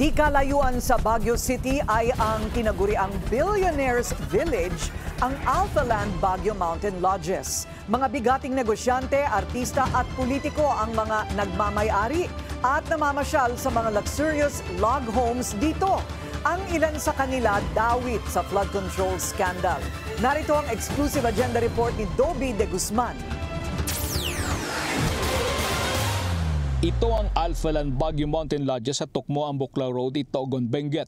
Di kalayuan sa Baguio City ay ang tinaguriang Billionaires Village, ang Alphaland Baguio Mountain Lodges. Mga bigating negosyante, artista at politiko ang mga nagmamay-ari at namamasyal sa mga luxurious log homes dito. Ang ilan sa kanila dawit sa flood control scandal. Narito ang exclusive agenda report ni Dobby de Guzman. Ito ang Alphaland Baguio Mountain Lodges sa Tukmo, Buklaw Road, Itogon, Benguet.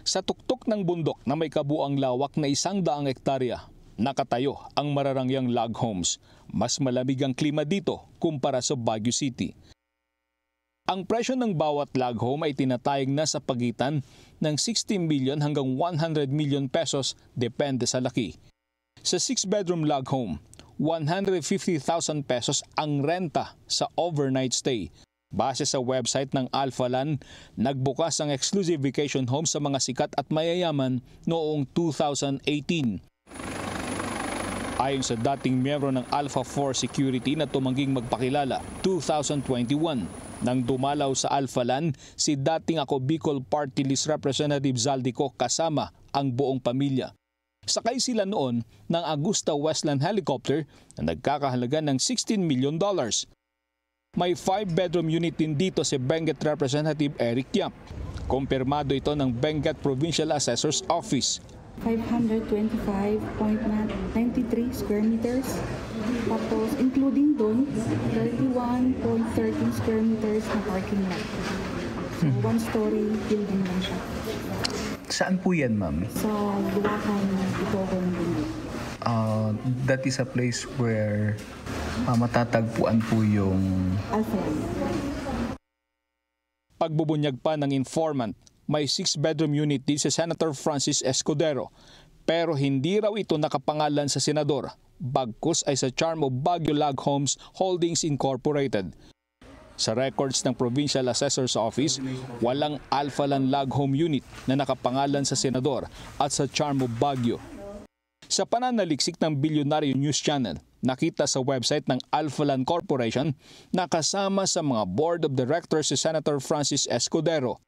Sa tuktok ng bundok na may kabuang lawak na 100 hektarya, nakatayo ang mararangyang log homes. Mas malamig ang klima dito kumpara sa Baguio City. Ang presyo ng bawat log home ay tinatayag na sa pagitan ng 60 million hanggang 100 million pesos depende sa laki. Sa 6-bedroom log home, 150,000 pesos ang renta sa overnight stay. Base sa website ng Alphaland, nagbukas ang exclusive vacation home sa mga sikat at mayayaman noong 2018. Ayon sa dating miyembro ng Alpha 4 Security na tumangging magpakilala, 2021, nang dumalaw sa Alphaland si dating Ako Bicol Party List Representative Zaldico kasama ang buong pamilya. Sakay sila noon ng Augusta Westland helicopter na nagkakahalaga ng $16 million. May 5-bedroom unit din dito si Benguet Representative Eric Yap. Kumpirmado ito ng Benguet Provincial Assessor's Office. 525.93 square meters. Tapos including doon, 31.13 square meters na parking lot. So one-story building lang siya. Saan po yan, ma'am? Sa Luwakan, Itogon, Benguet. That is a place where matatagpuan po yung Alphaland. Pagbubunyag pa ng informant, may 6-bedroom unit din si Senator Francis Escudero, pero hindi raw ito nakapangalan sa senador, bagkus ay sa Charm of Baguio Log Homes Holdings Incorporated. Sa records ng Provincial Assessor's Office, walang Alphaland Log Home Unit na nakapangalan sa senador at sa Charm of Baguio. Sa pananaliksik ng Billionaire News Channel, nakita sa website ng Alphaland Corporation na kasama sa mga board of directors si Senator Francis Escudero.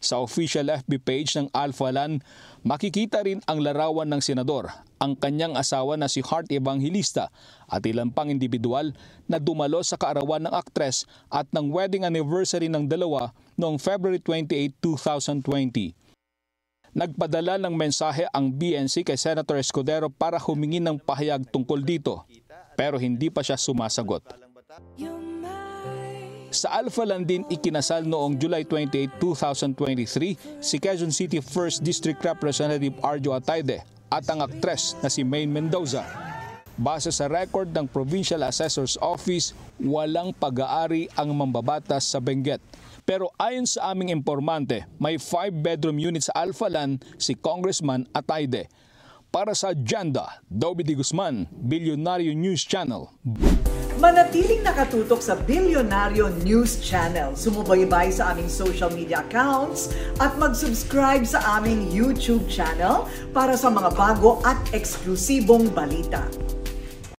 Sa official FB page ng Alphaland, makikita rin ang larawan ng senador, ang kanyang asawa na si Heart Evangelista at ilang pang individual na dumalo sa kaarawan ng aktres at ng wedding anniversary ng dalawa noong February 28, 2020. Nagpadala ng mensahe ang BNC kay Senator Escudero para humingi ng pahayag tungkol dito, pero hindi pa siya sumasagot. Sa Alphaland din ikinasal noong July 28, 2023 si Quezon City 1st District Representative Arjo Atayde at ang aktres na si Maine Mendoza. Base sa record ng Provincial Assessor's Office, walang pag-aari ang mambabatas sa Benguet. Pero ayon sa aming informante, may 5-bedroom unit sa Alphaland si Congressman Atayde. Para sa agenda, Dobby de Guzman, Billionaire News Channel. Manatiling nakatutok sa Billionaire News Channel. Sumubaybay sa aming social media accounts at mag-subscribe sa aming YouTube channel para sa mga bago at eksklusibong balita.